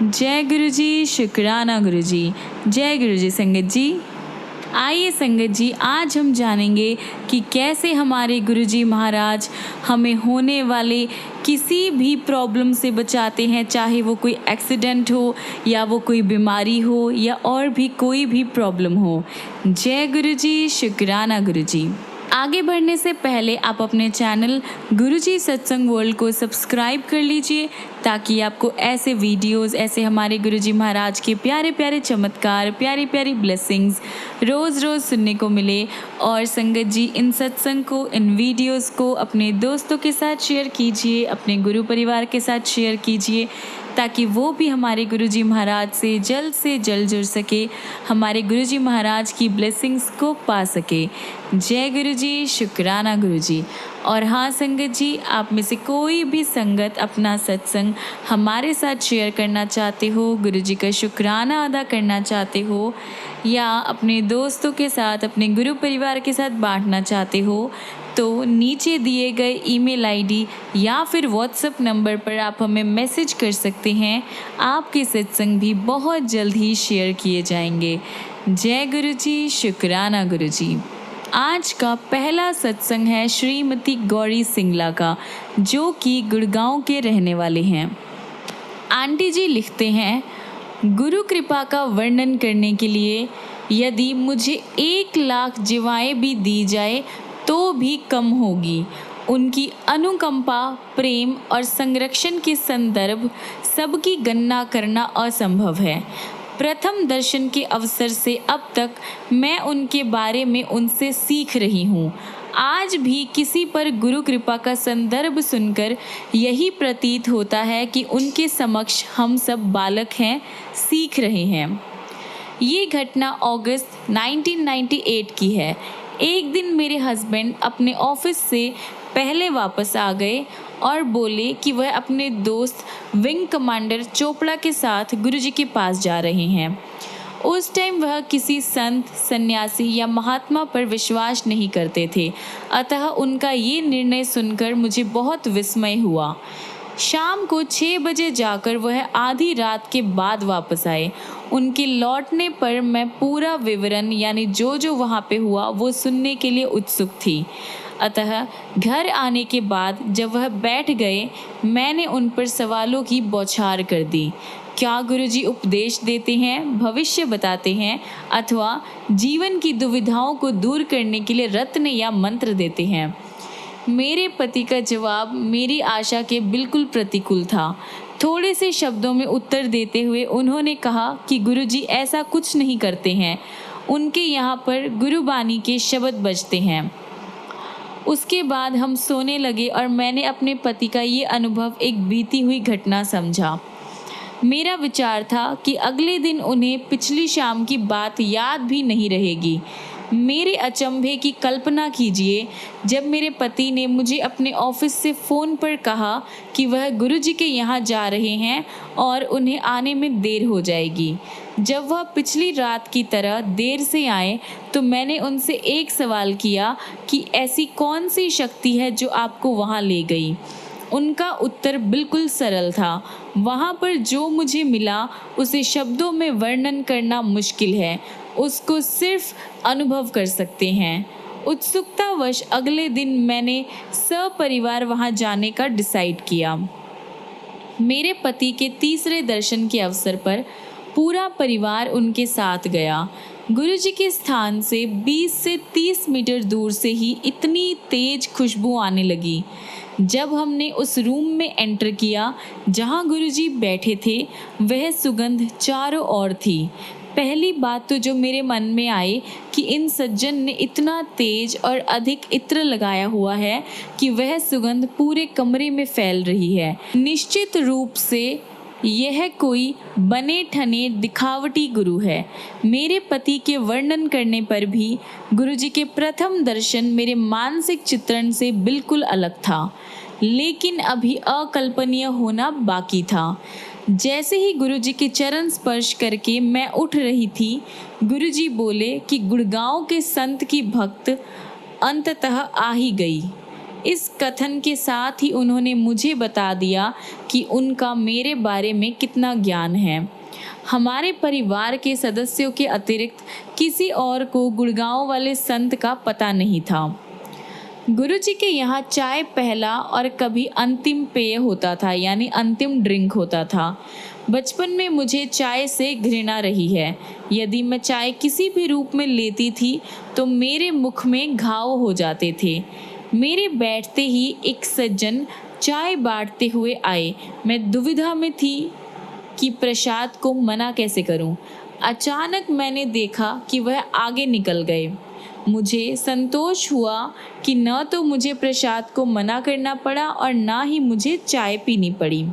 जय गुरु जी, शुक्राना गुरु जी। जय गुरु जी संगत जी। आइए संगत जी, आज हम जानेंगे कि कैसे हमारे गुरु जी महाराज हमें होने वाले किसी भी प्रॉब्लम से बचाते हैं, चाहे वो कोई एक्सीडेंट हो या वो कोई बीमारी हो या और भी कोई भी प्रॉब्लम हो। जय गुरु जी, शुक्राना गुरु जी। आगे बढ़ने से पहले आप अपने चैनल गुरुजी सत्संग वर्ल्ड को सब्सक्राइब कर लीजिए, ताकि आपको ऐसे वीडियोस, ऐसे हमारे गुरुजी महाराज के प्यारे प्यारे चमत्कार, प्यारी प्यारी ब्लेसिंग्स रोज़ रोज़ सुनने को मिले। और संगत जी, इन सत्संग को, इन वीडियोस को अपने दोस्तों के साथ शेयर कीजिए, अपने गुरु परिवार के साथ शेयर कीजिए, ताकि वो भी हमारे गुरुजी महाराज से जल्द जुड़ सके, हमारे गुरुजी महाराज की ब्लेसिंग्स को पा सके। जय गुरुजी, शुक्राना गुरुजी। और हाँ संगत जी, आप में से कोई भी संगत अपना सत्संग हमारे साथ शेयर करना चाहते हो, गुरुजी का शुक्राना अदा करना चाहते हो, या अपने दोस्तों के साथ, अपने गुरु परिवार के साथ बांटना चाहते हो, तो नीचे दिए गए ईमेल आईडी या फिर व्हाट्सएप नंबर पर आप हमें मैसेज कर सकते हैं। आपके सत्संग भी बहुत जल्द ही शेयर किए जाएंगे। जय गुरुजी, शुक्राना गुरुजी। आज का पहला सत्संग है श्रीमती गौरी सिंगला का, जो कि गुड़गांव के रहने वाले हैं। आंटी जी लिखते हैं, गुरु कृपा का वर्णन करने के लिए यदि मुझे 1,00,000 जीवाएं भी दी जाए तो भी कम होगी। उनकी अनुकंपा, प्रेम और संरक्षण के संदर्भ सबकी गणना करना असंभव है। प्रथम दर्शन के अवसर से अब तक मैं उनके बारे में उनसे सीख रही हूँ। आज भी किसी पर गुरु कृपा का संदर्भ सुनकर यही प्रतीत होता है कि उनके समक्ष हम सब बालक हैं, सीख रहे हैं। ये घटना अगस्त 1998 की है। एक दिन मेरे हस्बैंड अपने ऑफिस से पहले वापस आ गए और बोले कि वह अपने दोस्त विंग कमांडर चोपड़ा के साथ गुरुजी के पास जा रहे हैं। उस टाइम वह किसी संत, सन्यासी या महात्मा पर विश्वास नहीं करते थे, अतः उनका ये निर्णय सुनकर मुझे बहुत विस्मय हुआ। शाम को 6 बजे जाकर वह आधी रात के बाद वापस आए। उनके लौटने पर मैं पूरा विवरण, यानी जो जो वहाँ पे हुआ, वो सुनने के लिए उत्सुक थी। अतः घर आने के बाद जब वह बैठ गए, मैंने उन पर सवालों की बौछार कर दी। क्या गुरुजी उपदेश देते हैं, भविष्य बताते हैं, अथवा जीवन की दुविधाओं को दूर करने के लिए रत्न या मंत्र देते हैं? मेरे पति का जवाब मेरी आशा के बिल्कुल प्रतिकूल था। थोड़े से शब्दों में उत्तर देते हुए उन्होंने कहा कि गुरुजी ऐसा कुछ नहीं करते हैं, उनके यहाँ पर गुरुबानी के शब्द बजते हैं। उसके बाद हम सोने लगे और मैंने अपने पति का ये अनुभव एक बीती हुई घटना समझा। मेरा विचार था कि अगले दिन उन्हें पिछली शाम की बात याद भी नहीं रहेगी। मेरे अचंभे की कल्पना कीजिए, जब मेरे पति ने मुझे अपने ऑफिस से फ़ोन पर कहा कि वह गुरुजी के यहाँ जा रहे हैं और उन्हें आने में देर हो जाएगी। जब वह पिछली रात की तरह देर से आए तो मैंने उनसे एक सवाल किया कि ऐसी कौन सी शक्ति है जो आपको वहाँ ले गई। उनका उत्तर बिल्कुल सरल था, वहाँ पर जो मुझे मिला उसे शब्दों में वर्णन करना मुश्किल है, उसको सिर्फ अनुभव कर सकते हैं। उत्सुकतावश अगले दिन मैंने सपरिवार वहाँ जाने का डिसाइड किया। मेरे पति के तीसरे दर्शन के अवसर पर पूरा परिवार उनके साथ गया। गुरुजी के स्थान से 20 से 30 मीटर दूर से ही इतनी तेज खुशबू आने लगी। जब हमने उस रूम में एंटर किया जहां गुरुजी बैठे थे, वह सुगंध चारों ओर थी। पहली बात तो जो मेरे मन में आई कि इन सज्जन ने इतना तेज और अधिक इत्र लगाया हुआ है कि वह सुगंध पूरे कमरे में फैल रही है। निश्चित रूप से यह कोई बने ठने दिखावटी गुरु है। मेरे पति के वर्णन करने पर भी गुरुजी के प्रथम दर्शन मेरे मानसिक चित्रण से बिल्कुल अलग था, लेकिन अभी अकल्पनीय होना बाकी था। जैसे ही गुरुजी के चरण स्पर्श करके मैं उठ रही थी, गुरुजी बोले कि गुड़गांव के संत की भक्त अंततः आ ही गई। इस कथन के साथ ही उन्होंने मुझे बता दिया कि उनका मेरे बारे में कितना ज्ञान है। हमारे परिवार के सदस्यों के अतिरिक्त किसी और को गुड़गांव वाले संत का पता नहीं था। गुरुजी के यहाँ चाय पहला और कभी अंतिम पेय होता था, यानी अंतिम ड्रिंक होता था। बचपन में मुझे चाय से घृणा रही है। यदि मैं चाय किसी भी रूप में लेती थी तो मेरे मुख में घाव हो जाते थे। मेरे बैठते ही एक सज्जन चाय बांटते हुए आए। मैं दुविधा में थी कि प्रसाद को मना कैसे करूं। अचानक मैंने देखा कि वह आगे निकल गए। मुझे संतोष हुआ कि न तो मुझे प्रसाद को मना करना पड़ा और ना ही मुझे चाय पीनी पड़ी।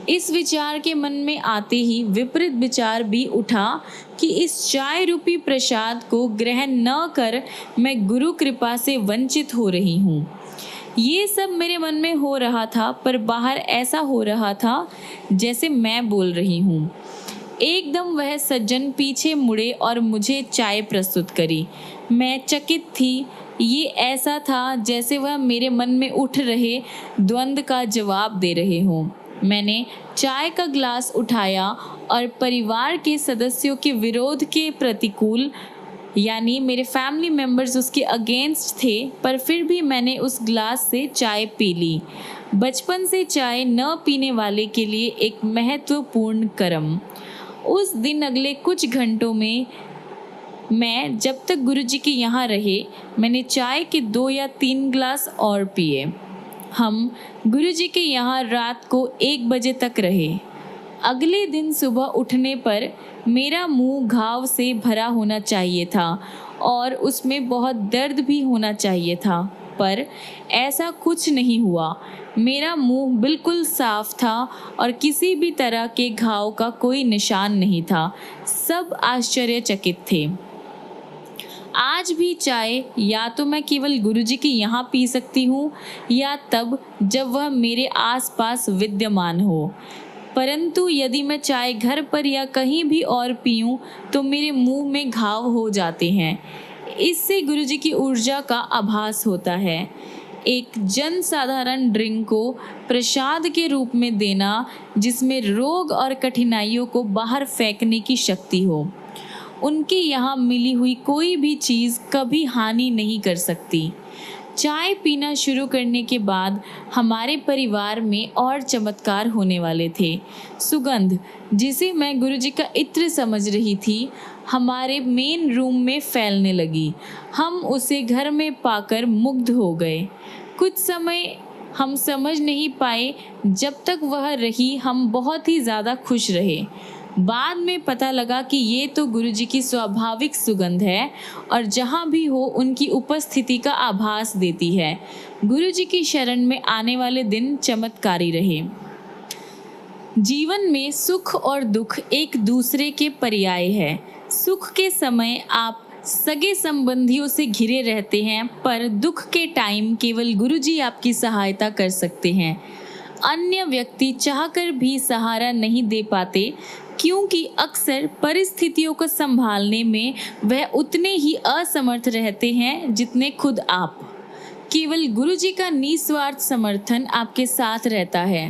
इस विचार के मन में आते ही विपरीत विचार भी उठा कि इस चाय रूपी प्रसाद को ग्रहण न कर मैं गुरु कृपा से वंचित हो रही हूँ। ये सब मेरे मन में हो रहा था, पर बाहर ऐसा हो रहा था जैसे मैं बोल रही हूँ। एकदम वह सज्जन पीछे मुड़े और मुझे चाय प्रस्तुत करी। मैं चकित थी। ये ऐसा था जैसे वह मेरे मन में उठ रहे द्वंद्व का जवाब दे रहे हों। मैंने चाय का ग्लास उठाया और परिवार के सदस्यों के विरोध के प्रतिकूल, यानी मेरे फैमिली मेंबर्स उसके अगेंस्ट थे, पर फिर भी मैंने उस ग्लास से चाय पी ली। बचपन से चाय न पीने वाले के लिए एक महत्वपूर्ण कर्म। उस दिन अगले कुछ घंटों में मैं जब तक गुरुजी के यहाँ रहे, मैंने चाय के 2 या 3 ग्लास और पिए। हम गुरुजी के यहाँ रात को 1 बजे तक रहे। अगले दिन सुबह उठने पर मेरा मुंह घाव से भरा होना चाहिए था और उसमें बहुत दर्द भी होना चाहिए था, पर ऐसा कुछ नहीं हुआ। मेरा मुंह बिल्कुल साफ था और किसी भी तरह के घाव का कोई निशान नहीं था। सब आश्चर्यचकित थे। आज भी चाय या तो मैं केवल गुरुजी के यहाँ पी सकती हूँ या तब जब वह मेरे आसपास विद्यमान हो, परंतु यदि मैं चाय घर पर या कहीं भी और पीऊँ तो मेरे मुंह में घाव हो जाते हैं। इससे गुरुजी की ऊर्जा का आभास होता है। एक जन साधारण ड्रिंक को प्रसाद के रूप में देना जिसमें रोग और कठिनाइयों को बाहर फेंकने की शक्ति हो। उनके यहाँ मिली हुई कोई भी चीज़ कभी हानि नहीं कर सकती। चाय पीना शुरू करने के बाद हमारे परिवार में और चमत्कार होने वाले थे। सुगंध, जिसे मैं गुरुजी का इत्र समझ रही थी, हमारे मेन रूम में फैलने लगी। हम उसे घर में पाकर मुग्ध हो गए। कुछ समय हम समझ नहीं पाए, जब तक वह रही हम बहुत ही ज़्यादा खुश रहे। बाद में पता लगा कि ये तो गुरुजी की स्वाभाविक सुगंध है और जहाँ भी हो उनकी उपस्थिति का आभास देती है। गुरुजी की शरण में आने वाले दिन चमत्कारी रहे। जीवन में सुख और दुख एक दूसरे के पर्याय है। सुख के समय आप सगे संबंधियों से घिरे रहते हैं, पर दुख के टाइम केवल गुरुजी आपकी सहायता कर सकते हैं। अन्य व्यक्ति चाहकर भी सहारा नहीं दे पाते, क्योंकि अक्सर परिस्थितियों को संभालने में वह उतने ही असमर्थ रहते हैं जितने खुद आप। केवल गुरुजी का निस्वार्थ समर्थन आपके साथ रहता है।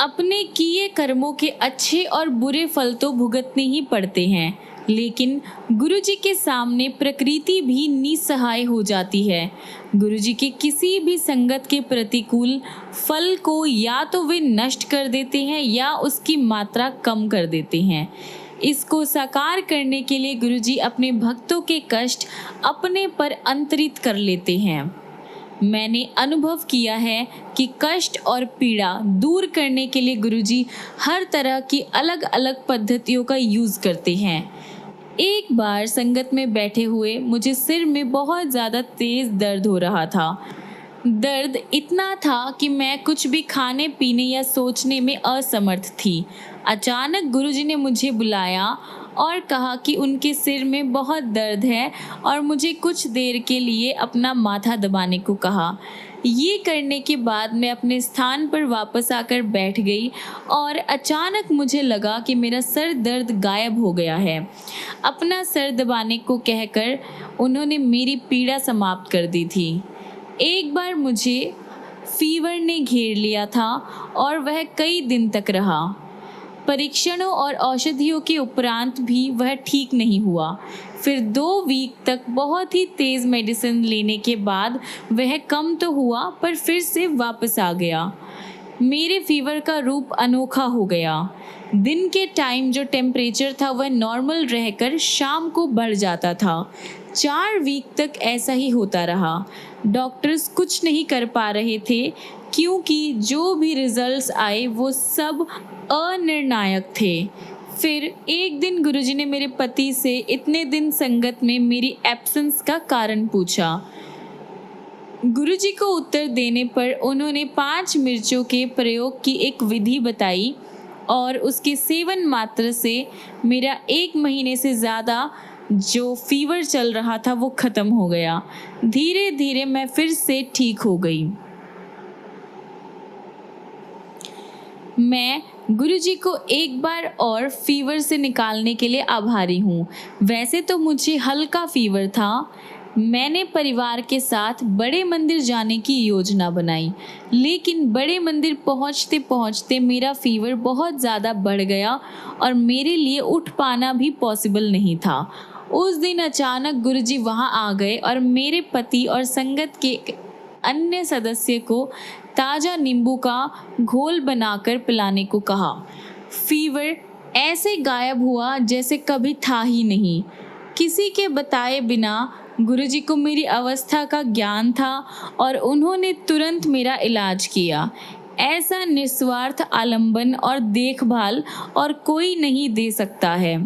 अपने किए कर्मों के अच्छे और बुरे फल तो भुगतने ही पड़ते हैं, लेकिन गुरुजी के सामने प्रकृति भी निसहाय हो जाती है। गुरुजी के किसी भी संगत के प्रतिकूल फल को या तो वे नष्ट कर देते हैं या उसकी मात्रा कम कर देते हैं। इसको साकार करने के लिए गुरुजी अपने भक्तों के कष्ट अपने पर अंतरित कर लेते हैं। मैंने अनुभव किया है कि कष्ट और पीड़ा दूर करने के लिए गुरुजी हर तरह की अलग अलग पद्धतियों का यूज़ करते हैं। एक बार संगत में बैठे हुए मुझे सिर में बहुत ज़्यादा तेज़ दर्द हो रहा था। दर्द इतना था कि मैं कुछ भी खाने पीने या सोचने में असमर्थ थी। अचानक गुरुजी ने मुझे बुलाया और कहा कि उनके सिर में बहुत दर्द है और मुझे कुछ देर के लिए अपना माथा दबाने को कहा। ये करने के बाद मैं अपने स्थान पर वापस आकर बैठ गई और अचानक मुझे लगा कि मेरा सर दर्द गायब हो गया है। अपना सर दबाने को कहकर उन्होंने मेरी पीड़ा समाप्त कर दी थी। एक बार मुझे फीवर ने घेर लिया था और वह कई दिन तक रहा। परीक्षणों और औषधियों के उपरांत भी वह ठीक नहीं हुआ। फिर 2 वीक तक बहुत ही तेज़ मेडिसिन लेने के बाद वह कम तो हुआ पर फिर से वापस आ गया। मेरे फीवर का रूप अनोखा हो गया। दिन के टाइम जो टेम्परेचर था वह नॉर्मल रहकर शाम को बढ़ जाता था। 4 वीक तक ऐसा ही होता रहा। डॉक्टर्स कुछ नहीं कर पा रहे थे क्योंकि जो भी रिजल्ट्स आए वो सब अनिर्णायक थे। फिर एक दिन गुरुजी ने मेरे पति से इतने दिन संगत में मेरी एब्सेंस का कारण पूछा। गुरुजी को उत्तर देने पर उन्होंने 5 मिर्चों के प्रयोग की एक विधि बताई और उसके सेवन मात्र से मेरा 1 महीने से ज़्यादा जो फीवर चल रहा था वो ख़त्म हो गया। धीरे धीरे मैं फिर से ठीक हो गई। मैं गुरुजी को एक बार और फीवर से निकालने के लिए आभारी हूँ। वैसे तो मुझे हल्का फीवर था। मैंने परिवार के साथ बड़े मंदिर जाने की योजना बनाई, लेकिन बड़े मंदिर पहुँचते पहुँचते मेरा फीवर बहुत ज़्यादा बढ़ गया और मेरे लिए उठ पाना भी पॉसिबल नहीं था। उस दिन अचानक गुरुजी वहाँ आ गए और मेरे पति और संगत के अन्य सदस्य को ताज़ा नींबू का घोल बनाकर पिलाने को कहा। फीवर ऐसे गायब हुआ जैसे कभी था ही नहीं। किसी के बताए बिना गुरुजी को मेरी अवस्था का ज्ञान था और उन्होंने तुरंत मेरा इलाज किया। ऐसा निस्वार्थ आलंबन और देखभाल और कोई नहीं दे सकता है।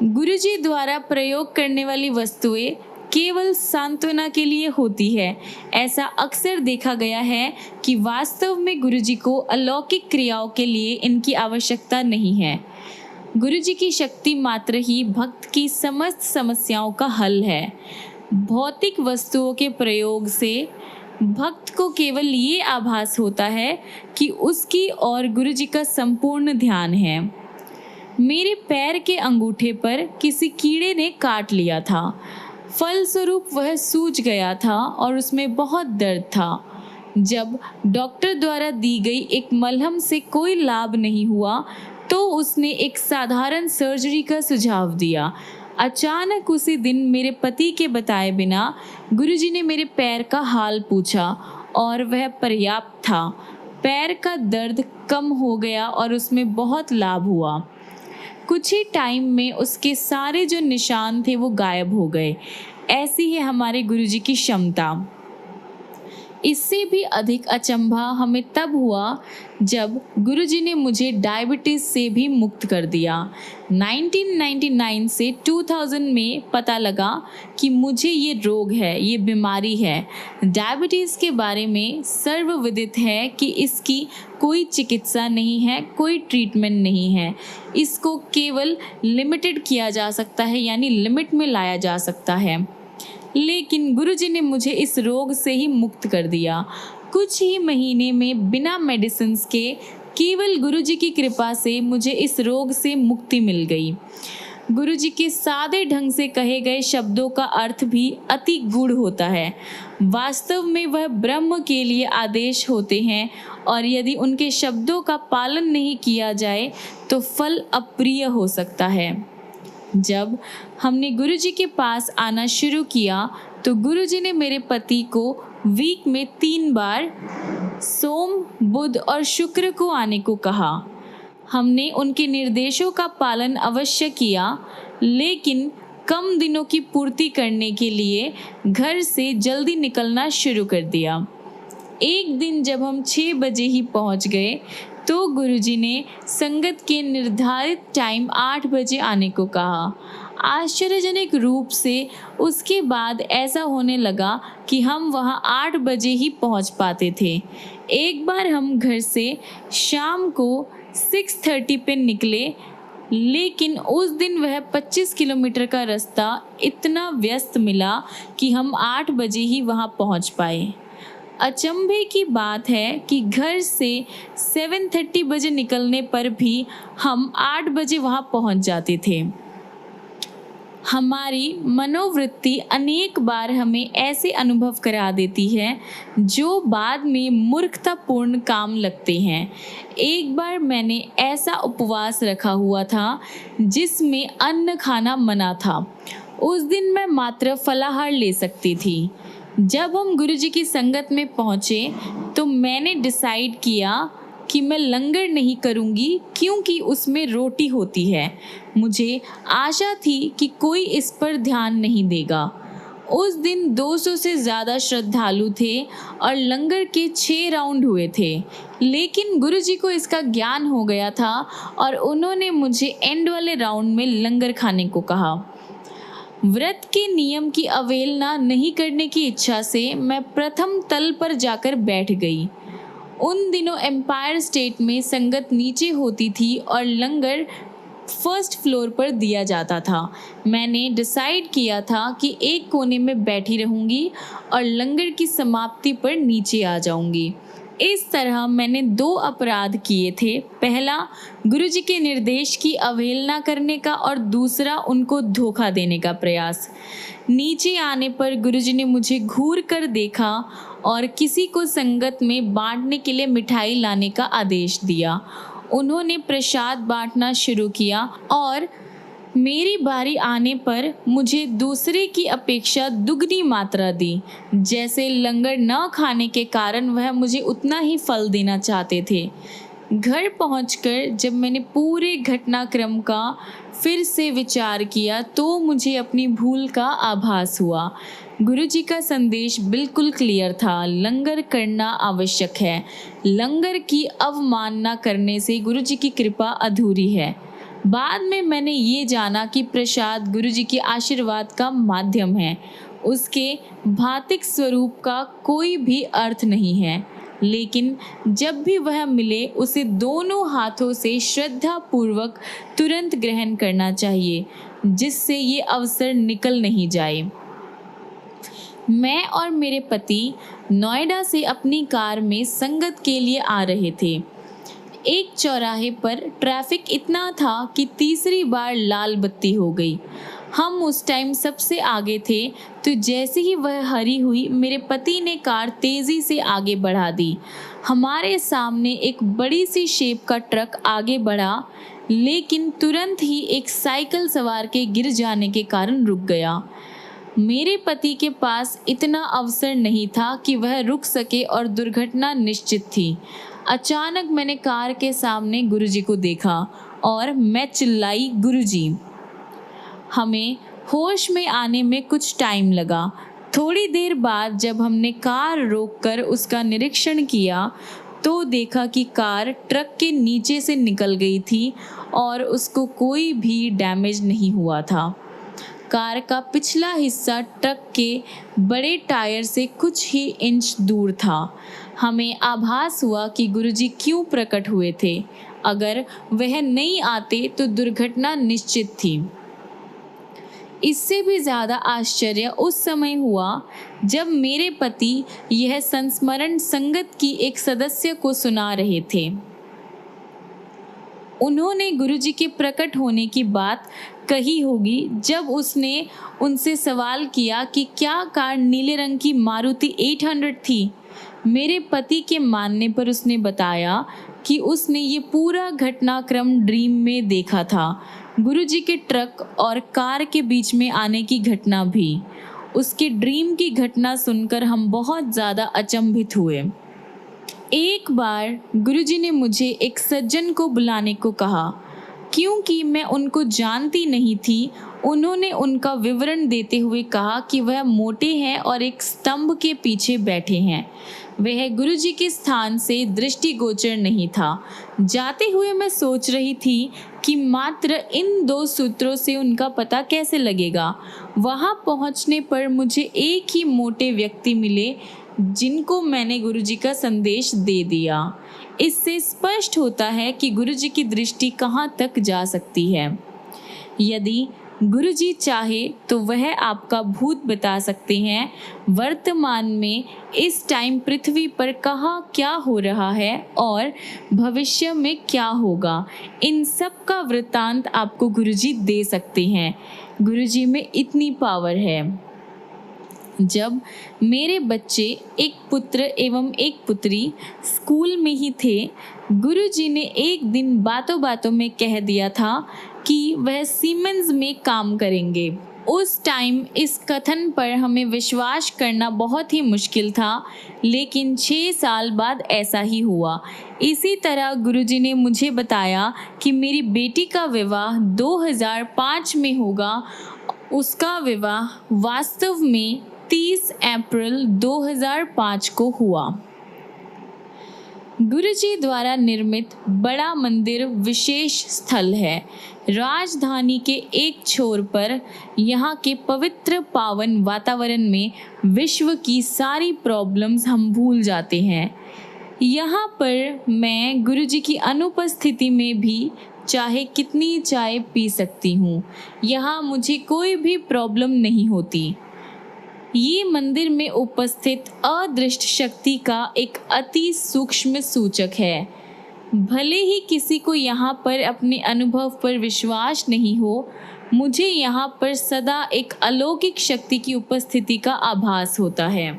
गुरुजी द्वारा प्रयोग करने वाली वस्तुएं केवल सांत्वना के लिए होती है। ऐसा अक्सर देखा गया है कि वास्तव में गुरुजी को अलौकिक क्रियाओं के लिए इनकी आवश्यकता नहीं है। गुरुजी की शक्ति मात्र ही भक्त की समस्त समस्याओं का हल है। भौतिक वस्तुओं के प्रयोग से भक्त को केवल ये आभास होता है कि उसकी और गुरुजी का संपूर्ण ध्यान है। मेरे पैर के अंगूठे पर किसी कीड़े ने काट लिया था। फलस्वरूप वह सूज गया था और उसमें बहुत दर्द था। जब डॉक्टर द्वारा दी गई एक मलहम से कोई लाभ नहीं हुआ तो उसने एक साधारण सर्जरी का सुझाव दिया। अचानक उसी दिन मेरे पति के बताए बिना गुरुजी ने मेरे पैर का हाल पूछा और वह पर्याप्त था। पैर का दर्द कम हो गया और उसमें बहुत लाभ हुआ। कुछ ही टाइम में उसके सारे जो निशान थे वो गायब हो गए। ऐसी है हमारे गुरुजी की क्षमता। इससे भी अधिक अचंभा हमें तब हुआ जब गुरुजी ने मुझे डायबिटीज़ से भी मुक्त कर दिया। 1999 से 2000 में पता लगा कि मुझे ये रोग है, ये बीमारी है। डायबिटीज़ के बारे में सर्वविदित है कि इसकी कोई चिकित्सा नहीं है, कोई ट्रीटमेंट नहीं है। इसको केवल लिमिटेड किया जा सकता है, यानी लिमिट में लाया जा सकता है। लेकिन गुरुजी ने मुझे इस रोग से ही मुक्त कर दिया। कुछ ही महीने में बिना मेडिसिन के केवल गुरुजी की कृपा से मुझे इस रोग से मुक्ति मिल गई। गुरुजी के सादे ढंग से कहे गए शब्दों का अर्थ भी अति गूढ़ होता है। वास्तव में वह ब्रह्म के लिए आदेश होते हैं और यदि उनके शब्दों का पालन नहीं किया जाए तो फल अप्रिय हो सकता है। जब हमने गुरुजी के पास आना शुरू किया तो गुरुजी ने मेरे पति को वीक में 3 बार सोम, बुध और शुक्र को आने को कहा। हमने उनके निर्देशों का पालन अवश्य किया, लेकिन कम दिनों की पूर्ति करने के लिए घर से जल्दी निकलना शुरू कर दिया। एक दिन जब हम 6 बजे ही पहुंच गए तो गुरुजी ने संगत के निर्धारित टाइम 8 बजे आने को कहा। आश्चर्यजनक रूप से उसके बाद ऐसा होने लगा कि हम वहां 8 बजे ही पहुंच पाते थे। एक बार हम घर से शाम को 6:30 पे निकले, लेकिन उस दिन वह 25 किलोमीटर का रास्ता इतना व्यस्त मिला कि हम 8 बजे ही वहां पहुंच पाए। अचंभे की बात है कि घर से 7:30 बजे निकलने पर भी हम 8 बजे वहां पहुंच जाते थे। हमारी मनोवृत्ति अनेक बार हमें ऐसे अनुभव करा देती है जो बाद में मूर्खतापूर्ण काम लगते हैं। एक बार मैंने ऐसा उपवास रखा हुआ था जिसमें अन्न खाना मना था। उस दिन मैं मात्र फलाहार ले सकती थी। जब हम गुरुजी की संगत में पहुँचे तो मैंने डिसाइड किया कि मैं लंगर नहीं करूँगी क्योंकि उसमें रोटी होती है। मुझे आशा थी कि कोई इस पर ध्यान नहीं देगा। उस दिन 200 से ज़्यादा श्रद्धालु थे और लंगर के 6 राउंड हुए थे, लेकिन गुरुजी को इसका ज्ञान हो गया था और उन्होंने मुझे एंड वाले राउंड में लंगर खाने को कहा। व्रत के नियम की अवहेलना नहीं करने की इच्छा से मैं प्रथम तल पर जाकर बैठ गई। उन दिनों एम्पायर स्टेट में संगत नीचे होती थी और लंगर फर्स्ट फ्लोर पर दिया जाता था। मैंने डिसाइड किया था कि एक कोने में बैठी रहूंगी और लंगर की समाप्ति पर नीचे आ जाऊंगी। इस तरह मैंने 2 अपराध किए थे। पहला, गुरुजी के निर्देश की अवहेलना करने का और दूसरा, उनको धोखा देने का प्रयास। नीचे आने पर गुरुजी ने मुझे घूर कर देखा और किसी को संगत में बांटने के लिए मिठाई लाने का आदेश दिया। उन्होंने प्रसाद बांटना शुरू किया और मेरी बारी आने पर मुझे दूसरे की अपेक्षा दुगनी मात्रा दी। जैसे लंगर न खाने के कारण वह मुझे उतना ही फल देना चाहते थे। घर पहुंचकर जब मैंने पूरे घटनाक्रम का फिर से विचार किया तो मुझे अपनी भूल का आभास हुआ। गुरुजी का संदेश बिल्कुल क्लियर था, लंगर करना आवश्यक है। लंगर की अवमानना करने से गुरुजी की कृपा अधूरी है। बाद में मैंने ये जाना कि प्रसाद गुरुजी के आशीर्वाद का माध्यम है, उसके भौतिक स्वरूप का कोई भी अर्थ नहीं है। लेकिन जब भी वह मिले उसे दोनों हाथों से श्रद्धा पूर्वक तुरंत ग्रहण करना चाहिए, जिससे ये अवसर निकल नहीं जाए। मैं और मेरे पति नोएडा से अपनी कार में संगत के लिए आ रहे थे। एक चौराहे पर ट्रैफिक इतना था कि तीसरी बार लाल बत्ती हो गई। हम उस टाइम सबसे आगे थे, तो जैसे ही वह हरी हुई मेरे पति ने कार तेज़ी से आगे बढ़ा दी। हमारे सामने एक बड़ी सी शेप का ट्रक आगे बढ़ा, लेकिन तुरंत ही एक साइकिल सवार के गिर जाने के कारण रुक गया। मेरे पति के पास इतना अवसर नहीं था कि वह रुक सके और दुर्घटना निश्चित थी। अचानक मैंने कार के सामने गुरुजी को देखा और मैं चिल्लाई, गुरुजी। हमें होश में आने में कुछ टाइम लगा। थोड़ी देर बाद जब हमने कार रोककर उसका निरीक्षण किया तो देखा कि कार ट्रक के नीचे से निकल गई थी और उसको कोई भी डैमेज नहीं हुआ था। कार का पिछला हिस्सा ट्रक के बड़े टायर से कुछ ही इंच दूर था। हमें आभास हुआ कि गुरुजी क्यों प्रकट हुए थे। अगर वह नहीं आते तो दुर्घटना निश्चित थी। इससे भी ज़्यादा आश्चर्य उस समय हुआ जब मेरे पति यह संस्मरण संगत की एक सदस्य को सुना रहे थे। उन्होंने गुरुजी के प्रकट होने की बात कही होगी जब उसने उनसे सवाल किया कि क्या कार नीले रंग की मारुति 800 थी। मेरे पति के मानने पर उसने बताया कि उसने ये पूरा घटनाक्रम ड्रीम में देखा था, गुरुजी के ट्रक और कार के बीच में आने की घटना भी। उसके ड्रीम की घटना सुनकर हम बहुत ज़्यादा अचंभित हुए। एक बार गुरुजी ने मुझे एक सज्जन को बुलाने को कहा। क्योंकि मैं उनको जानती नहीं थी, उन्होंने उनका विवरण देते हुए कहा कि वह मोटे हैं और एक स्तंभ के पीछे बैठे हैं। वह गुरुजी के स्थान से दृष्टिगोचर नहीं था। जाते हुए मैं सोच रही थी कि मात्र इन 2 सूत्रों से उनका पता कैसे लगेगा। वहां पहुंचने पर मुझे एक ही मोटे व्यक्ति मिले जिनको मैंने गुरुजी का संदेश दे दिया। इससे स्पष्ट होता है कि गुरुजी की दृष्टि कहाँ तक जा सकती है। यदि गुरुजी चाहे तो वह आपका भूत बता सकते हैं, वर्तमान में इस टाइम पृथ्वी पर कहाँ क्या हो रहा है और भविष्य में क्या होगा, इन सब का वृत्तांत आपको गुरुजी दे सकते हैं। गुरुजी में इतनी पावर है। जब मेरे बच्चे, एक पुत्र एवं एक पुत्री, स्कूल में ही थे, गुरुजी ने एक दिन बातों बातों में कह दिया था कि वह सीमेंस में काम करेंगे। उस टाइम इस कथन पर हमें विश्वास करना बहुत ही मुश्किल था, लेकिन 6 साल बाद ऐसा ही हुआ। इसी तरह गुरुजी ने मुझे बताया कि मेरी बेटी का विवाह 2005 में होगा। उसका विवाह वास्तव में 30 अप्रैल 2005 को हुआ। गुरुजी द्वारा निर्मित बड़ा मंदिर विशेष स्थल है। राजधानी के एक छोर पर यहाँ के पवित्र पावन वातावरण में विश्व की सारी प्रॉब्लम्स हम भूल जाते हैं। यहाँ पर मैं गुरुजी की अनुपस्थिति में भी चाहे कितनी चाय पी सकती हूँ। यहाँ मुझे कोई भी प्रॉब्लम नहीं होती। ये मंदिर में उपस्थित अदृष्ट शक्ति का एक अति सूक्ष्म सूचक है। भले ही किसी को यहाँ पर अपने अनुभव पर विश्वास नहीं हो, मुझे यहाँ पर सदा एक अलौकिक शक्ति की उपस्थिति का आभास होता है।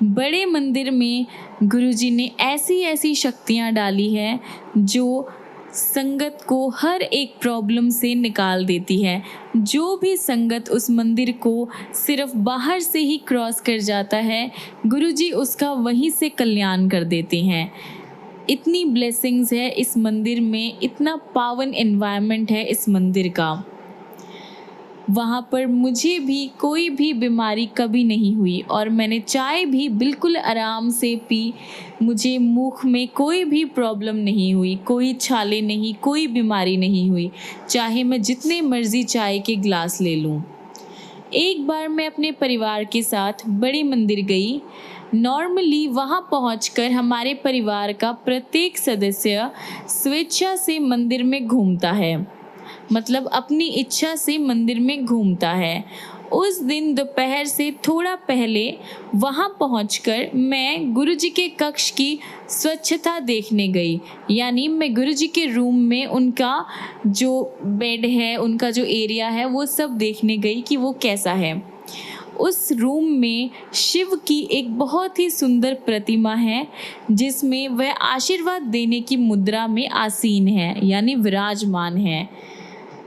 बड़े मंदिर में गुरुजी ने ऐसी ऐसी शक्तियाँ डाली है जो संगत को हर एक प्रॉब्लम से निकाल देती है। जो भी संगत उस मंदिर को सिर्फ बाहर से ही क्रॉस कर जाता है, गुरुजी उसका वहीं से कल्याण कर देते हैं। इतनी ब्लेसिंग्स है इस मंदिर में, इतना पावन एनवायरनमेंट है इस मंदिर का। वहाँ पर मुझे भी कोई भी बीमारी कभी नहीं हुई और मैंने चाय भी बिल्कुल आराम से पी। मुझे मुख में कोई भी प्रॉब्लम नहीं हुई, कोई छाले नहीं, कोई बीमारी नहीं हुई, चाहे मैं जितने मर्जी चाय के ग्लास ले लूँ। एक बार मैं अपने परिवार के साथ बड़े मंदिर गई। नॉर्मली वहाँ पहुँचकर हमारे परिवार का प्रत्येक सदस्य स्वेच्छा से मंदिर में घूमता है, मतलब अपनी इच्छा से मंदिर में घूमता है। उस दिन दोपहर से थोड़ा पहले वहाँ पहुँचकर मैं गुरुजी के कक्ष की स्वच्छता देखने गई। यानी मैं गुरुजी के रूम में उनका जो बेड है, उनका जो एरिया है, वो सब देखने गई कि वो कैसा है। उस रूम में शिव की एक बहुत ही सुंदर प्रतिमा है, जिसमें वह आशीर्वाद देने की मुद्रा में आसीन है, यानी विराजमान है।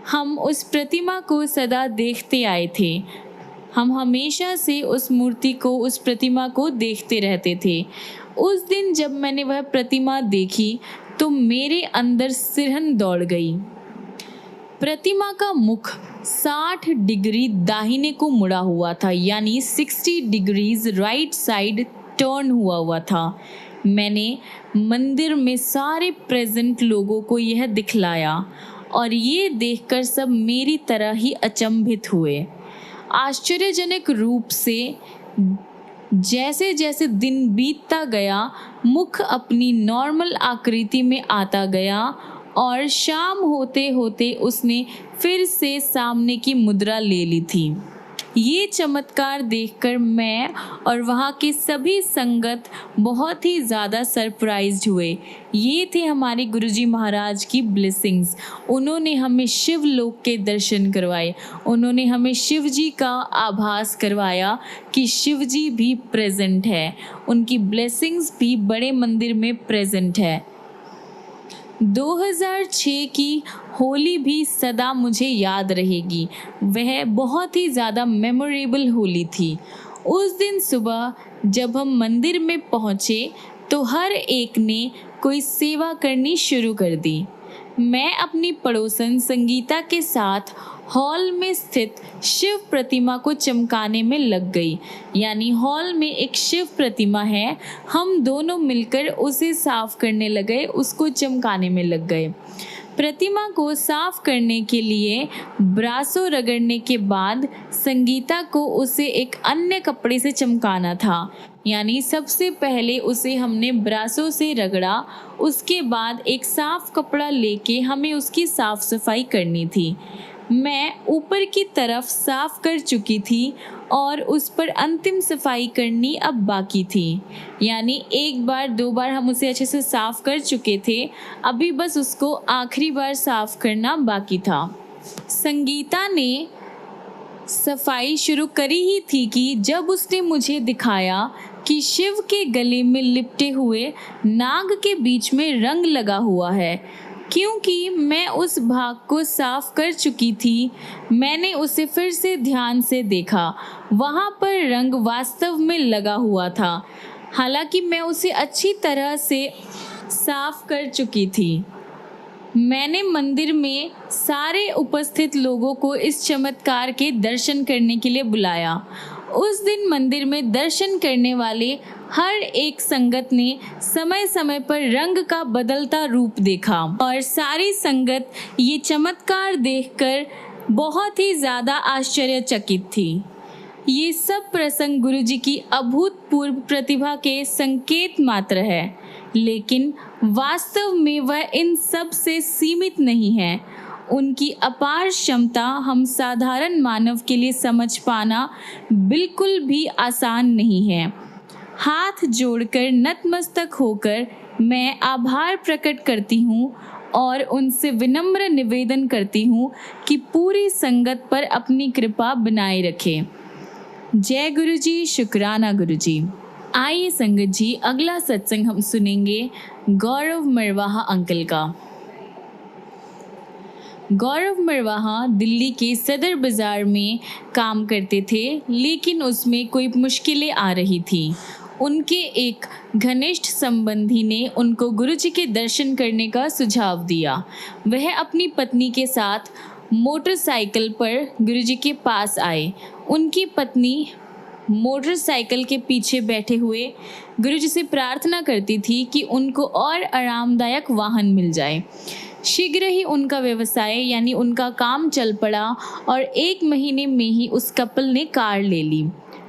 हम उस प्रतिमा को सदा देखते आए थे। हम हमेशा से उस मूर्ति को, उस प्रतिमा को देखते रहते थे। उस दिन जब मैंने वह प्रतिमा देखी तो मेरे अंदर सिरहन दौड़ गई। प्रतिमा का मुख 60 डिग्री दाहिने को मुड़ा हुआ था, यानी 60 डिग्रीज राइट साइड टर्न हुआ था। मैंने मंदिर में सारे प्रेजेंट लोगों को यह दिखलाया और ये देखकर सब मेरी तरह ही अचंभित हुए। आश्चर्यजनक रूप से जैसे जैसे दिन बीतता गया, मुख अपनी नॉर्मल आकृति में आता गया और शाम होते होते उसने फिर से सामने की मुद्रा ले ली थी। ये चमत्कार देखकर मैं और वहाँ के सभी संगत बहुत ही ज़्यादा सरप्राइज्ड हुए। ये थे हमारे गुरुजी महाराज की ब्लेसिंग्स। उन्होंने हमें शिवलोक के दर्शन करवाए। उन्होंने हमें शिव जी का आभास करवाया कि शिव जी भी प्रेजेंट है। उनकी ब्लेसिंग्स भी बड़े मंदिर में प्रेजेंट है। 2006 की होली भी सदा मुझे याद रहेगी। वह बहुत ही ज़्यादा मेमोरेबल होली थी। उस दिन सुबह जब हम मंदिर में पहुँचे तो हर एक ने कोई सेवा करनी शुरू कर दी। मैं अपनी पड़ोसन संगीता के साथ हॉल में स्थित शिव प्रतिमा को चमकाने में लग गई। यानी हॉल में एक शिव प्रतिमा है, हम दोनों मिलकर उसे साफ करने लगे, उसको चमकाने में लग गए। प्रतिमा को साफ करने के लिए ब्रासों रगड़ने के बाद संगीता को उसे एक अन्य कपड़े से चमकाना था। यानी सबसे पहले उसे हमने ब्रासों से रगड़ा, उसके बाद एक साफ कपड़ा लेके हमें उसकी साफ सफाई करनी थी। मैं ऊपर की तरफ साफ कर चुकी थी और उस पर अंतिम सफाई करनी अब बाकी थी। यानी एक बार दो बार हम उसे अच्छे से साफ कर चुके थे, अभी बस उसको आखिरी बार साफ करना बाकी था। संगीता ने सफाई शुरू करी ही थी कि जब उसने मुझे दिखाया कि शिव के गले में लिपटे हुए नाग के बीच में रंग लगा हुआ है। क्योंकि मैं उस भाग को साफ कर चुकी थी, मैंने उसे फिर से ध्यान से देखा। वहाँ पर रंग वास्तव में लगा हुआ था, हालांकि मैं उसे अच्छी तरह से साफ कर चुकी थी। मैंने मंदिर में सारे उपस्थित लोगों को इस चमत्कार के दर्शन करने के लिए बुलाया। उस दिन मंदिर में दर्शन करने वाले हर एक संगत ने समय समय पर रंग का बदलता रूप देखा और सारी संगत ये चमत्कार देखकर बहुत ही ज़्यादा आश्चर्यचकित थी। ये सब प्रसंग गुरुजी की अभूतपूर्व प्रतिभा के संकेत मात्र है, लेकिन वास्तव में वह इन सब से सीमित नहीं है। उनकी अपार क्षमता हम साधारण मानव के लिए समझ पाना बिल्कुल भी आसान नहीं है। हाथ जोड़कर नतमस्तक होकर मैं आभार प्रकट करती हूँ और उनसे विनम्र निवेदन करती हूँ कि पूरी संगत पर अपनी कृपा बनाए रखें। जय गुरुजी, शुक्राना गुरुजी। आइए संगत जी, अगला सत्संग हम सुनेंगे गौरव मरवाहा अंकल का। गौरव मरवाहा दिल्ली के सदर बाज़ार में काम करते थे, लेकिन उसमें कोई मुश्किलें आ रही थी। उनके एक घनिष्ठ संबंधी ने उनको गुरुजी के दर्शन करने का सुझाव दिया। वह अपनी पत्नी के साथ मोटरसाइकिल पर गुरुजी के पास आए। उनकी पत्नी मोटरसाइकिल के पीछे बैठे हुए गुरुजी से प्रार्थना करती थी कि उनको और आरामदायक वाहन मिल जाए। शीघ्र ही उनका व्यवसाय यानी उनका काम चल पड़ा और 1 महीने में ही उस कपल ने कार ले ली।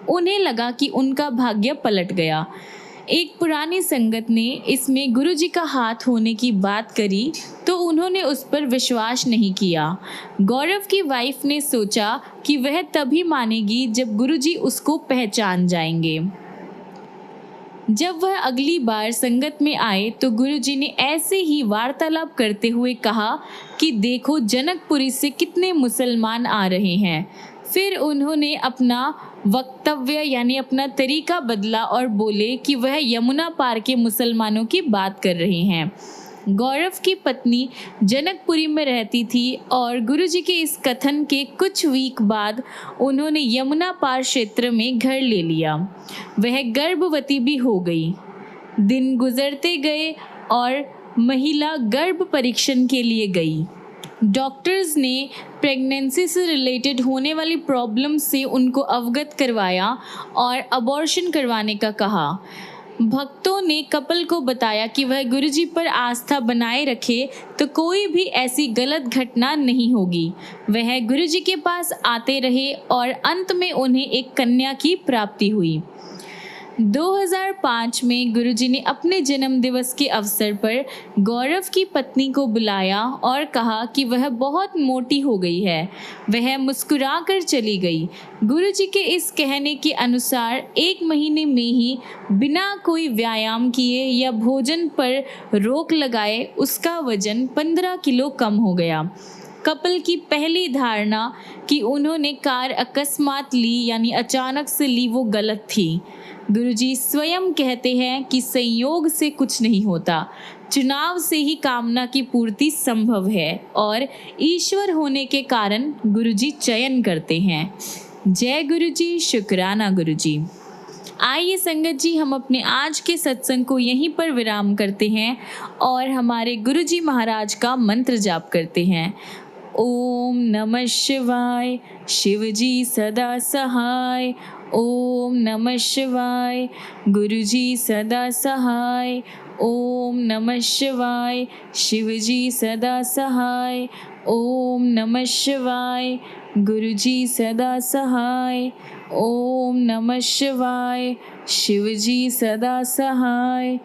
उन्हें लगा कि उनका भाग्य पलट गया। एक पुरानी संगत ने इसमें गुरुजी का हाथ होने की बात करी तो उन्होंने उस पर विश्वास नहीं किया। गौरव की वाइफ ने सोचा कि वह तभी मानेगी जब गुरुजी उसको पहचान जाएंगे। जब वह अगली बार संगत में आए तो गुरुजी ने ऐसे ही वार्तालाप करते हुए कहा कि देखो जनकपुरी से कितने मुसलमान आ रहे हैं। फिर उन्होंने अपना वक्तव्य यानी अपना तरीका बदला और बोले कि वह यमुना पार के मुसलमानों की बात कर रहे हैं। गौरव की पत्नी जनकपुरी में रहती थी और गुरुजी के इस कथन के कुछ वीक बाद उन्होंने यमुना पार क्षेत्र में घर ले लिया। वह गर्भवती भी हो गई। दिन गुजरते गए और महिला गर्भ परीक्षण के लिए गई। डॉक्टर्स ने प्रेगनेंसी से रिलेटेड होने वाली प्रॉब्लम से उनको अवगत करवाया और अबॉर्शन करवाने का कहा। भक्तों ने कपल को बताया कि वह गुरुजी पर आस्था बनाए रखे तो कोई भी ऐसी गलत घटना नहीं होगी। वह गुरुजी के पास आते रहे और अंत में उन्हें एक कन्या की प्राप्ति हुई। 2005 में गुरुजी ने अपने जन्मदिवस के अवसर पर गौरव की पत्नी को बुलाया और कहा कि वह बहुत मोटी हो गई है। वह मुस्कुराकर चली गई। गुरुजी के इस कहने के अनुसार 1 महीने में ही बिना कोई व्यायाम किए या भोजन पर रोक लगाए उसका वजन 15 किलो कम हो गया। कपल की पहली धारणा कि उन्होंने कार अकस्मात ली यानी अचानक से ली वो गलत थी। गुरुजी स्वयं कहते हैं कि संयोग से कुछ नहीं होता, चुनाव से ही कामना की पूर्ति संभव है और ईश्वर होने के कारण गुरुजी चयन करते हैं। जय गुरुजी, शुक्राना गुरुजी। आइए संगत जी, हम अपने आज के सत्संग को यहीं पर विराम करते हैं और हमारे गुरुजी महाराज का मंत्र जाप करते हैं। ओम नमः शिवाय, शिवजी सदा सहाय। ओम नमः शिवाय, गुरुजी सदा सहाय। ओम नमः शिवाय, शिवजी सदा सहाय। ओम नमः शिवाय, गुरुजी सदा सहाय। ओम नमः शिवाय, शिवजी सदा सहाय।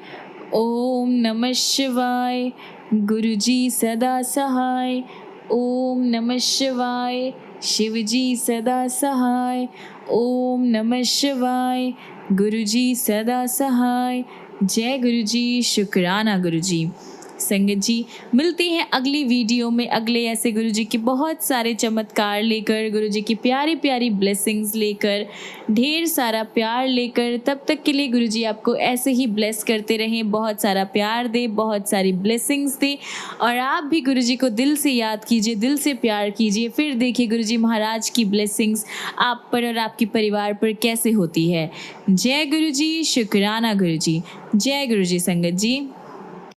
ओम नमः शिवाय, गुरुजी सदा सहाय। ओम नमः शिवाय। शिव जी सदा सहाय। ओम नमः शिवाय। गुरु जी सदा सहाय। जय गुरु जी। शुक्राना गुरु जी। संगत जी, मिलते हैं अगली वीडियो में अगले ऐसे गुरु जी के बहुत सारे चमत्कार लेकर, गुरु जी की प्यारी प्यारी ब्लेसिंग्स लेकर, ढेर सारा प्यार लेकर। तब तक के लिए गुरु जी आपको ऐसे ही ब्लेस करते रहें, बहुत सारा प्यार दे, बहुत सारी ब्लेसिंग्स दे। और आप भी गुरु जी को दिल से याद कीजिए, दिल से प्यार कीजिए, फिर देखिए गुरु जी महाराज की ब्लेसिंग्स आप पर और आपके परिवार पर कैसे होती है। जय गुरु जी। शुक्राना गुरु जी। जय गुरु जी संगत जी।